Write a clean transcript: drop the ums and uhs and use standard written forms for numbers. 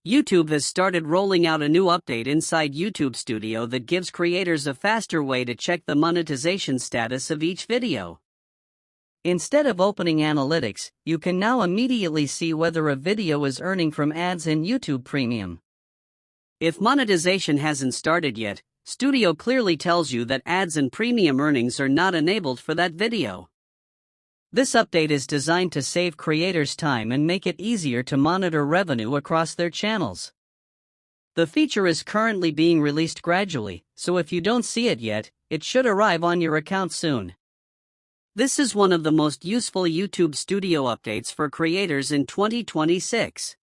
YouTube has started rolling out a new update inside YouTube Studio that gives creators a faster way to check the monetization status of each video. Instead of opening analytics, you can now immediately see whether a video is earning from ads in YouTube Premium. If monetization hasn't started yet, Studio clearly tells you that ads and premium earnings are not enabled for that video. This update is designed to save creators time and make it easier to monitor revenue across their channels. The feature is currently being released gradually, so if you don't see it yet, it should arrive on your account soon. This is one of the most useful YouTube Studio updates for creators in 2026.